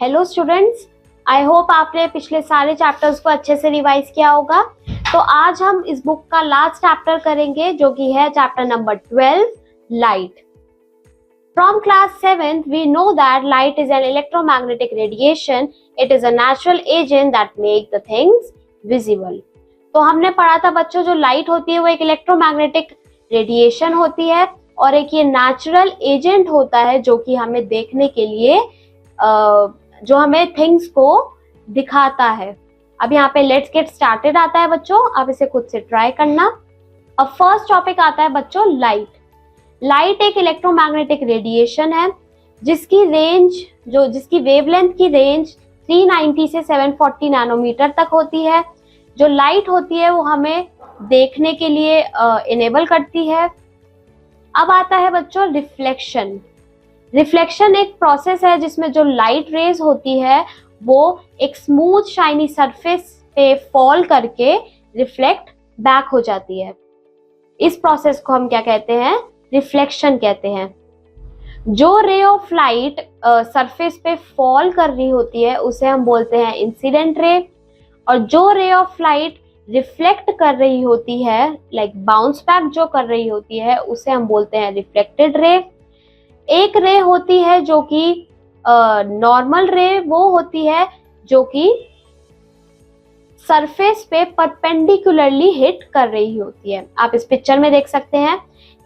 Hello students, I hope आपने पिछले सारे चैप्टर्स को अच्छे से रिवाइज किया होगा। तो आज हम इस बुक का लास्ट चैप्टर करेंगे जो कि है chapter number 12, light. From class 7th, we know that light is an electromagnetic radiation. It is a natural agent that makes the things visible. तो हमने पढ़ा था बच्चों, जो लाइट होती है वो एक इलेक्ट्रोमैग्नेटिक रेडिएशन होती है और एक ये नेचुरल एजेंट होता है जो कि हमें देखने के लिए जो हमें थिंग्स को दिखाता है। अब यहाँ पे लेट्स गेट स्टार्टेड आता है बच्चों, आप इसे खुद से ट्राई करना। अब फर्स्ट टॉपिक आता है बच्चों लाइट। लाइट एक इलेक्ट्रोमैग्नेटिक रेडिएशन है जिसकी वेवलेंथ की रेंज 390 से 740 नैनोमीटर तक होती है। जो लाइट होती है वो हमें देखने के लिए इनेबल करती है। अब आता है बच्चों रिफ्लेक्शन। रिफ्लेक्शन एक प्रोसेस है जिसमें जो लाइट रेज होती है वो एक स्मूथ शाइनी सरफेस पे फॉल करके रिफ्लेक्ट बैक हो जाती है। इस प्रोसेस को हम क्या कहते हैं? रिफ्लेक्शन कहते हैं। जो रे ऑफ लाइट सरफेस पे फॉल कर रही होती है उसे हम बोलते हैं इंसिडेंट रे, और जो रे ऑफ लाइट रिफ्लेक्ट कर रही होती है, लाइक बाउंस बैक जो कर रही होती है, उसे हम बोलते हैं रिफ्लेक्टेड रे। एक रे होती है जो कि नॉर्मल रे, वो होती है जो कि सरफेस पे परपेंडिकुलरली हिट कर रही होती है। आप इस पिक्चर में देख सकते हैं,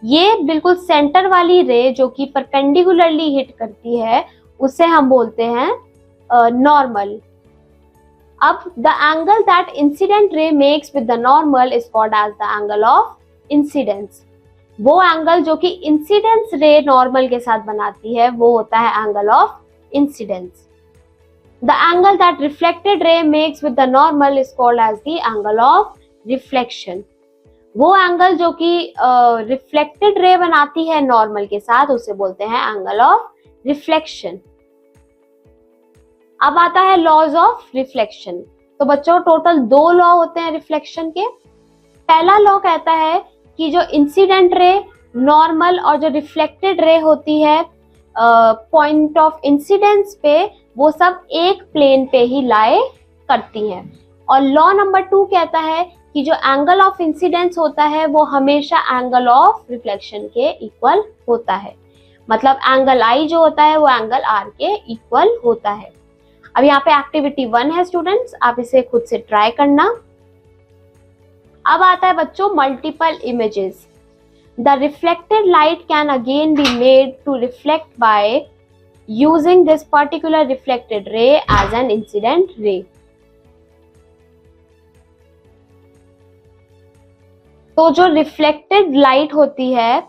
ये बिल्कुल सेंटर वाली रे जो कि परपेंडिकुलरली हिट करती है उसे हम बोलते हैं नॉर्मल। अब the angle that incident ray makes with the normal is called as the angle of incidence. वो एंगल जो कि इंसिडेंस रे नॉर्मल के साथ बनाती है वो होता है angle of incidence. The angle that reflected ray makes with the normal is called as the angle of reflection. वो एंगल जो कि रिफ्लेक्टेड रे बनाती है नॉर्मल के साथ उसे बोलते हैं एंगल ऑफ रिफ्लेक्शन। अब आता है लॉज ऑफ रिफ्लेक्शन। तो बच्चों टोटल 2 लॉ होते हैं रिफ्लेक्शन के। पहला लॉ कहता है कि जो इंसिडेंट रे, नॉर्मल और जो रिफ्लेक्टेड रे होती है पॉइंट ऑफ इंसिडेंस पे, वो सब एक प्लेन पे ही लाए करती हैं। और लॉ नंबर 2 कहता है कि जो एंगल ऑफ इंसिडेंस होता है वो हमेशा एंगल ऑफ रिफ्लेक्शन के इक्वल होता है। मतलब एंगल आई जो होता है वो एंगल आर के इक्वल होता है। अब यहाँ पे एक्टिविटी 1 है स्टूडेंट्स, आप इसे खुद से ट्राई करना। अब आता है बच्चों multiple images. The reflected light can again be made to reflect by using this particular reflected ray as an incident ray. तो जो रिफ्लेक्टेड लाइट होती है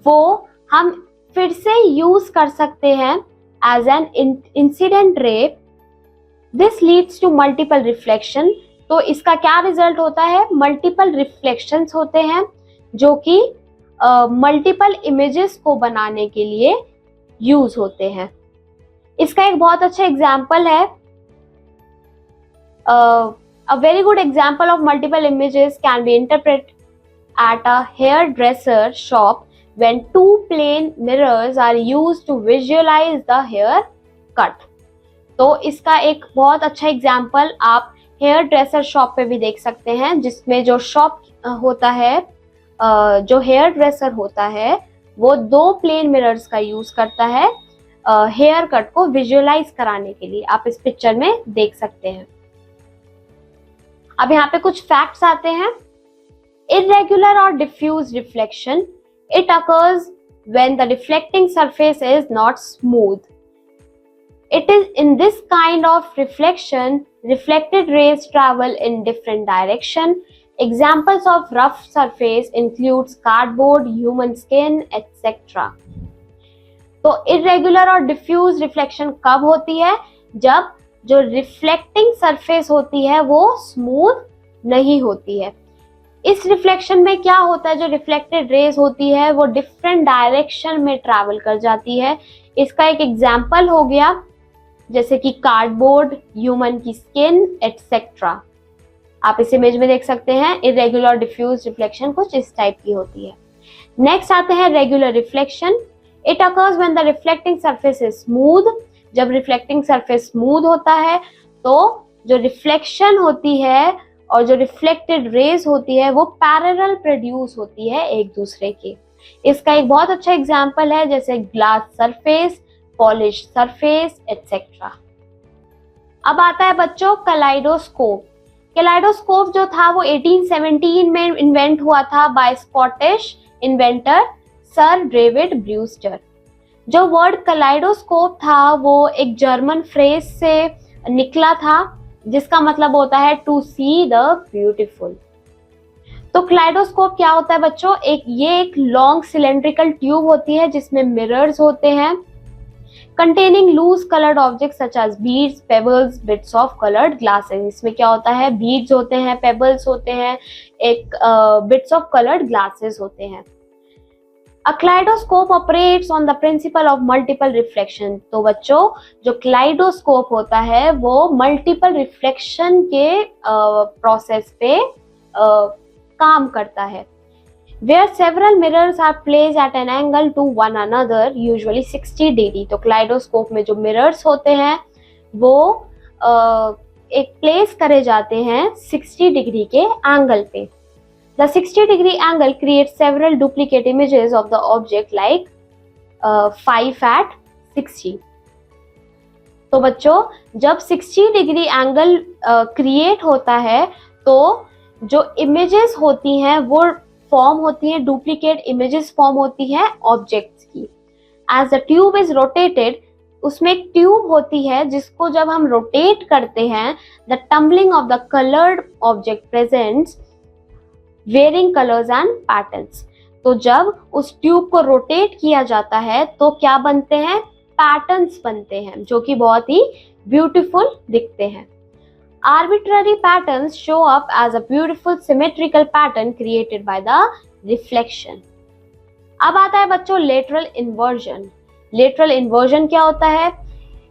वो हम फिर से यूज कर सकते हैं as an incident ray. This leads to multiple reflection. तो इसका क्या रिजल्ट होता है? मल्टीपल रिफ्लेक्शंस होते हैं जो कि मल्टीपल इमेजेस को बनाने के लिए यूज होते हैं। इसका एक बहुत अच्छा एग्जाम्पल है, a very good example of multiple images can be interpreted at a hairdresser shop when 2 plane mirrors are used to visualize the hair cut. तो इसका एक बहुत अच्छा एग्जाम्पल आप हेयर ड्रेसर शॉप पे भी देख सकते हैं, जिसमें जो शॉप होता है, जो हेयर ड्रेसर होता है वो 2 प्लेन मिरर्स का यूज करता है हेयर कट को विजुअलाइज कराने के लिए। आप इस पिक्चर में देख सकते हैं। अब यहाँ पे कुछ फैक्ट्स आते हैं। इरेगुलर और diffuse reflection, it occurs when the reflecting surface is not smooth. It is in this kind of reflection, reflected rays travel in different direction. Examples of rough surface includes cardboard, human skin, etc. तो irregular और diffuse reflection कब होती है? जब जो reflecting surface होती है वो smooth नहीं होती है। इस रिफ्लेक्शन में क्या होता है? जो रिफ्लेक्टेड रेज होती है वो डिफरेंट डायरेक्शन में ट्रैवल कर जाती है। इसका एक एग्जाम्पल हो गया जैसे कि कार्डबोर्ड, ह्यूमन की स्किन, एटसेट्रा। आप इस इमेज में देख सकते हैं। इरेगुलर डिफ्यूज रिफ्लेक्शन कुछ इस टाइप की होती है। नेक्स्ट आते हैं regular reflection. It occurs when the reflecting surface is smooth जब रिफ्लेक्टिंग सरफेस स्मूथ होता है तो जो रिफ्लेक्शन होती है और जो रिफ्लेक्टेड रेज होती है वो पैरेलल प्रोड्यूस होती है एक दूसरे के। इसका एक बहुत अच्छा एग्जांपल है जैसे glass surface, polish surface etcetera. अब आता है बच्चों कलाइडोस्कोप। कलाइडोस्कोप जो था वो 1817 में इन्वेंट हुआ था by Scottish inventor sir David Brewster. जो वर्ड कलाइडोस्कोप था वो एक जर्मन फ्रेज से निकला था जिसका मतलब होता है टू सी द ब्यूटीफुल। तो कलाइडोस्कोप क्या होता है बच्चों, ये एक लॉन्ग सिलेंड्रिकल ट्यूब होती है जिसमें मिरर्स होते हैं containing loose colored objects such as beads, pebbles, bits of colored glasses। इसमें क्या होता है, beads होते हैं, pebbles होते हैं, एक bits of colored glasses होते हैं। A kaleidoscope operates on the principle of multiple reflection। तो बच्चों जो kaleidoscope होता है वो multiple reflection के प्रोसेस पे काम करता है। Where several mirrors are placed at an angle to one another, usually 60 degree। तो kaleidoscope में जो mirrors होते हैं वो एक place करे जाते हैं 60 डिग्री के एंगल पे। The 60 degree angle creates several duplicate images of the object like 5 at 60। तो बच्चों जब 60 डिग्री एंगल क्रिएट होता है तो जो इमेजेस होती हैं वो फॉर्म होती है, डुप्लीकेट इमेजेस फॉर्म होती है ऑब्जेक्ट्स की। As the tube is rotated, उसमें एक ट्यूब होती है जिसको जब हम रोटेट करते हैं the tumbling of the coloured object presents varying colours and patterns. तो जब उस ट्यूब को रोटेट किया जाता है तो क्या बनते हैं, पैटर्न्स बनते हैं जो कि बहुत ही ब्यूटीफुल दिखते हैं। Arbitrary patterns show up as a beautiful symmetrical pattern created by the reflection। अब आता है बच्चों lateral inversion। Lateral inversion क्या होता है?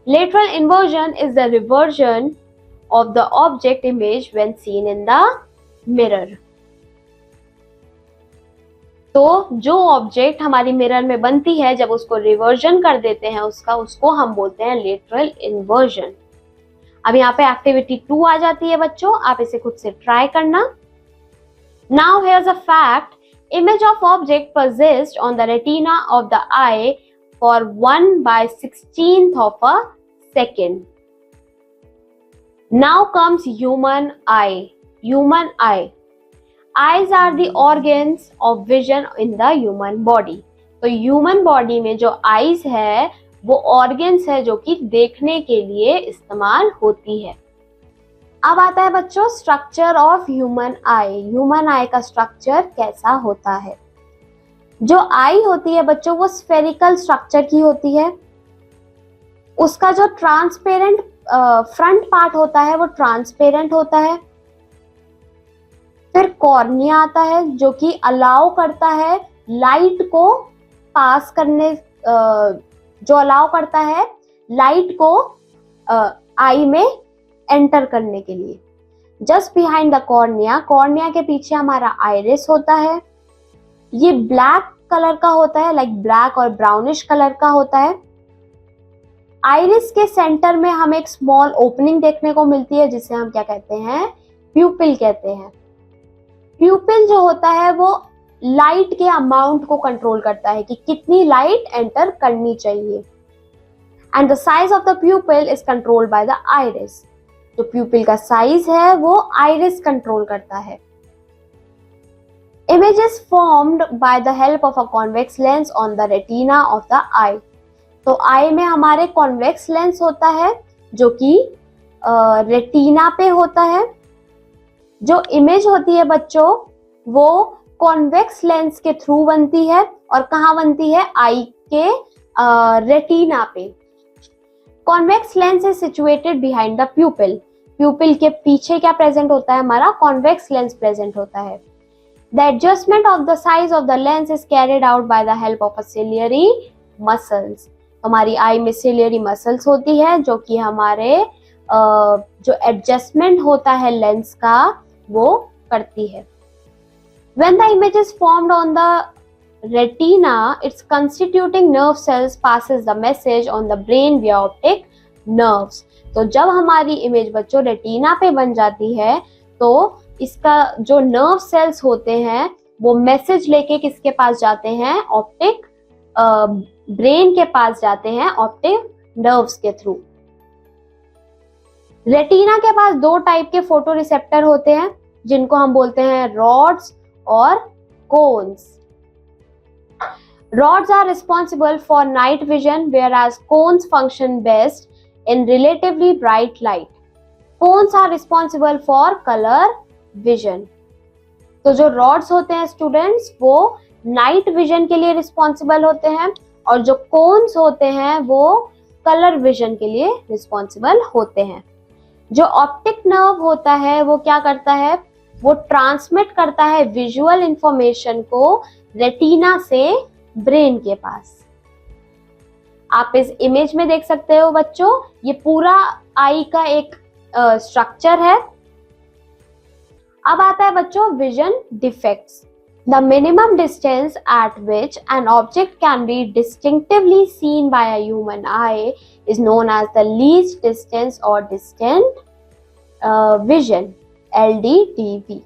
Lateral inversion is the reversion of the object image when seen in the mirror। तो जो object हमारी मिरर में बनती है जब उसको रिवर्जन कर देते हैं उसको हम बोलते हैं लेटरल इन्वर्जन। अब यहाँ पे एक्टिविटी 2 आ जाती है बच्चों, आप इसे खुद से ट्राई करना। Now here's a fact, image of object persist on the retina of the eye for 1/16 of a second. Now comes human eye. Human eye, eyes are the organs of vision in the human body. तो human body में जो eyes है वो organs है जो कि देखने के लिए इस्तेमाल होती है। अब आता है बच्चों structure of human eye. Human आई का स्ट्रक्चर कैसा होता है? जो आई होती है बच्चों वो स्फेरिकल स्ट्रक्चर की होती है। उसका जो ट्रांसपेरेंट फ्रंट पार्ट होता है वो ट्रांसपेरेंट होता है। फिर कॉर्निया आता है जो कि अलाउ करता है लाइट को पास करने, जो अलाउ करता है लाइट को आई में एंटर करने के लिए। Just behind the cornea, cornea के पीछे हमारा आइरिस होता है। ये ब्लैक कलर का होता है, लाइक ब्लैक और ब्राउनिश कलर का होता है। आइरिस के सेंटर में हमें एक स्मॉल ओपनिंग देखने को मिलती है जिसे हम क्या कहते हैं, प्यूपिल कहते हैं। प्यूपिल जो होता है वो लाइट के अमाउंट को कंट्रोल करता है कि कितनी लाइट एंटर करनी चाहिए। And the size of the प्यूपिल is controlled by the iris. जो प्यूपिल का साइज है वो आइरिस कंट्रोल करता है। Image is formed by the help of a convex lens on the retina of the eye. तो eye में हमारे कॉन्वेक्स लेंस होता है जो कि रेटिना पे होता है। जो इमेज होती है बच्चों वो कॉन्वेक्स लेंस के थ्रू बनती है और कहाँ बनती है, आई के रेटिना पे। Convex lens is situated behind the प्यूपिल। प्यूपिल के पीछे क्या प्रेजेंट होता है, हमारा कॉन्वेक्स लेंस प्रेजेंट होता है। The adjustment of the size of the lens is carried out by the help of a ciliary muscles. हमारी आई में सिलियरी मसल्स होती है जो कि हमारे जो एडजस्टमेंट होता है लेंस का वो करती है। When the image is formed on the retina, its constituting nerve cells passes the message on the brain via optic nerves. तो जब हमारी इमेज बच्चों रेटिना पे बन जाती है तो इसका जो नर्व सेल्स होते हैं वो मैसेज लेके किसके पास जाते हैं, ऑप्टिक ब्रेन के पास जाते हैं ऑप्टिक नर्व्स के थ्रू। रेटिना के पास दो टाइप के फोटो रिसेप्टर होते हैं जिनको हम बोलते हैं रॉड्स और cons. Rods are responsible for night vision, whereas cones function best in relatively bright light. Cones are responsible for color vision. तो जो rods होते हैं स्टूडेंट्स वो नाइट विजन के लिए रिस्पॉन्सिबल होते हैं और जो कोन्स होते हैं वो कलर विजन के लिए रिस्पॉन्सिबल होते हैं। जो ऑप्टिक नर्व होता है वो क्या करता है, वो ट्रांसमिट करता है विजुअल इंफॉर्मेशन को रेटिना से ब्रेन के पास। आप इस इमेज में देख सकते हो बच्चों, ये पूरा आई का एक स्ट्रक्चर है। अब आता है बच्चों vision defects. The minimum distance at which an object can be distinctively seen by a human eye is known as the least distance और डिस्टेंट विजन, LDDV।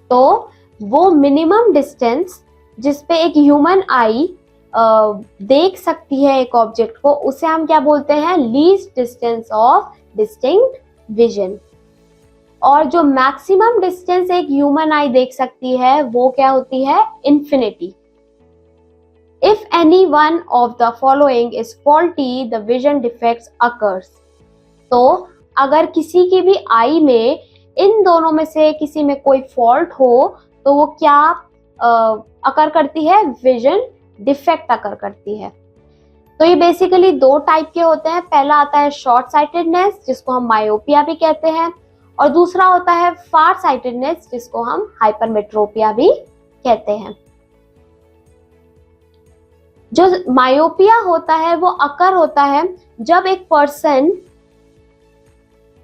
तो वो मिनिमम डिस्टेंस जिसपे एक ह्यूमन आई देख सकती है एक ऑब्जेक्ट को, उसे हम क्या बोलते हैं, least distance of distinct vision. और जो मैक्सिमम डिस्टेंस एक ह्यूमन आई देख सकती है वो क्या होती है, infinity. If any one of the following is faulty the vision defects occurs. तो अगर किसी की भी आई में इन दोनों में से किसी में कोई फॉल्ट हो तो वो क्या अकर करती है, विजन डिफेक्ट अकर करती है। तो ये बेसिकली दो टाइप के होते हैं। पहला आता है शॉर्ट साइटेडनेस जिसको हम मायोपिया भी कहते हैं, और दूसरा होता है फार साइटेडनेस जिसको हम हाइपरमेट्रोपिया भी कहते हैं। जो मायोपिया होता है वो अकर होता है जब एक पर्सन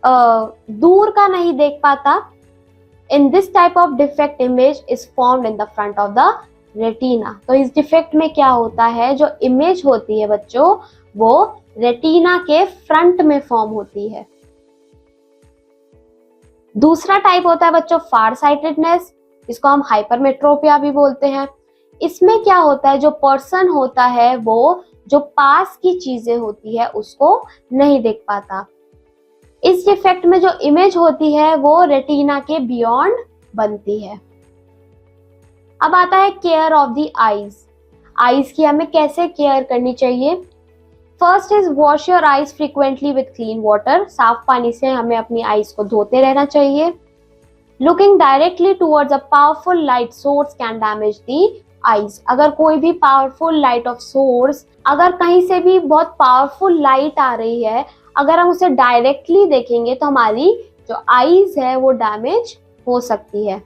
दूर का नहीं देख पाता। In this type of defect image is formed in the front of the retina। तो इस डिफेक्ट में क्या होता है, जो इमेज होती है बच्चों वो रेटिना के फ्रंट में फॉर्म होती है। दूसरा टाइप होता है बच्चों फार साइटेडनेस, इसको हम हाइपरमेट्रोपिया भी बोलते हैं। इसमें क्या होता है, जो पर्सन होता है वो जो पास की चीजें होती है उसको नहीं देख पाता। इस डिफेक्ट में जो इमेज होती है वो रेटिना के बियॉन्ड बनती है। अब आता है care of the eyes. Eyes की हमें कैसे केयर करनी चाहिए। First is wash your eyes frequently with clean water. साफ पानी से हमें अपनी आईज को धोते रहना चाहिए। Looking directly towards a powerful light source can damage the eyes. अगर कोई भी पावरफुल लाइट ऑफ सोर्स, अगर कहीं से भी बहुत पावरफुल लाइट आ रही है, अगर हम उसे डायरेक्टली देखेंगे तो हमारी जो आईज है वो डैमेज हो सकती है।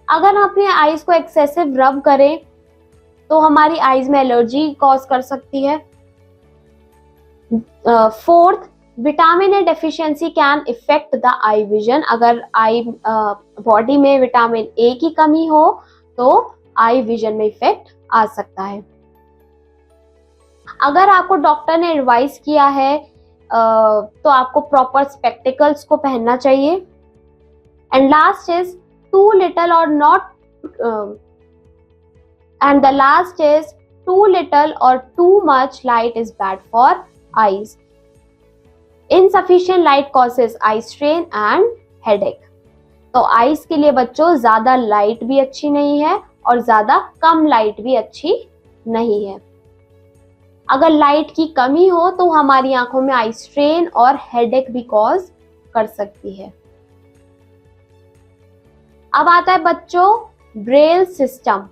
अगर हम अपनी आईज को एक्सेसिव रब करें तो हमारी आईज में एलर्जी कॉज कर सकती है। Fourth, vitamin A deficiency can effect the eye vision. अगर आई बॉडी में विटामिन ए की कमी हो तो आई विजन में इफेक्ट आ सकता है। अगर आपको डॉक्टर ने एडवाइस किया है तो आपको प्रॉपर स्पेक्टिकल्स को पहनना चाहिए। And last is too little और not and the last is too little और too much light is bad for eyes. Insufficient light causes eye strain and headache. तो आईज के लिए बच्चों ज्यादा लाइट भी अच्छी नहीं है और ज्यादा कम लाइट भी अच्छी नहीं है। अगर लाइट की कमी हो तो हमारी आंखों में आई स्ट्रेन और हेडेक भी कॉज कर सकती है। अब आता है बच्चों Braille system.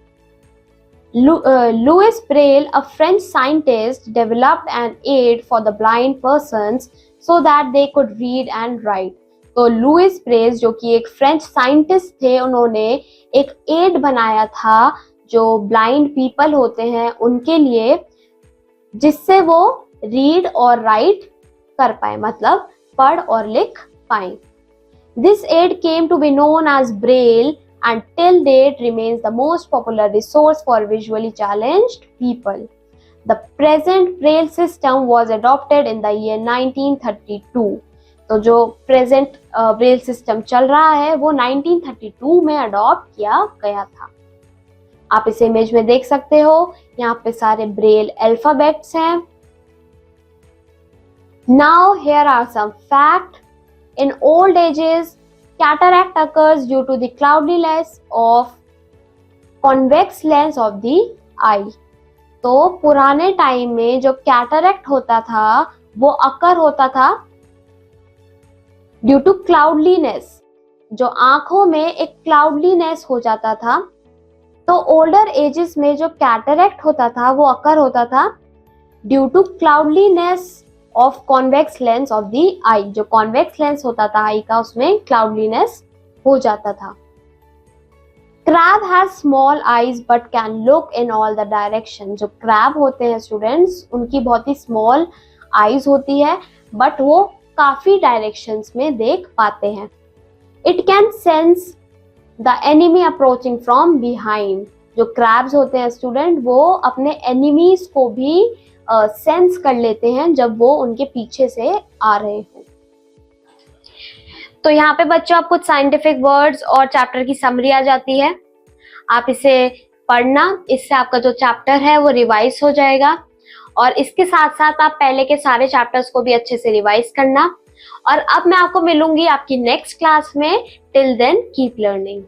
Louis Braille, a French scientist, developed an aid for the blind persons so that they could read and write। तो लुइस ब्रेल जो कि एक फ्रेंच साइंटिस्ट थे, उन्होंने एक एड बनाया था जो ब्लाइंड पीपल होते हैं उनके लिए, जिससे वो रीड और राइट कर पाए, मतलब पढ़ और लिख पाए। This aid came to be known as Braille and till date remains the most popular resource for visually challenged people। The present Braille system was adopted in the year 1932। तो जो प्रेजेंट ब्रेल सिस्टम चल रहा है वो 1932 में adopt किया गया था। आप इस इमेज में देख सकते हो, यहाँ पे सारे ब्रेल अल्फाबेट्स हैं। Now here are some facts. In old ages, cataract occurs due to the cloudiness of convex lens of the eye. तो पुराने टाइम में जो कैटरैक्ट होता था वो अकर होता था ड्यू टू क्लाउडलीनेस, जो आंखों में एक क्लाउडलीनेस हो जाता था। तो ओल्डर एजेस में जो कैटरैक्ट होता था वो अकर होता था due to cloudiness of convex lens of the eye. जो कॉन्वेक्स लेंस होता था आई का उसमें क्लाउडलीनेस हो जाता था। Crab has small eyes but can look in all the direction. जो क्रैब होते हैं स्टूडेंट्स, उनकी बहुत ही स्मॉल आईज होती है बट वो काफी डायरेक्शंस में देख पाते हैं। It can sense the enemy approaching from behind. जो क्रैब्स होते हैं स्टूडेंट, वो अपने एनिमीज को भी सेंस कर लेते हैं जब वो उनके पीछे से आ रहे हो। तो यहाँ पे बच्चों आप कुछ साइंटिफिक वर्ड्स और चैप्टर की समरी आ जाती है। आप इसे पढ़ना, इससे आपका जो चैप्टर है वो रिवाइज हो जाएगा और इसके साथ साथ आप पहले के सारे चैप्टर्स को भी अच्छे से रिवाइज करना। और अब मैं आपको मिलूंगी आपकी नेक्स्ट क्लास में। Till then keep learning.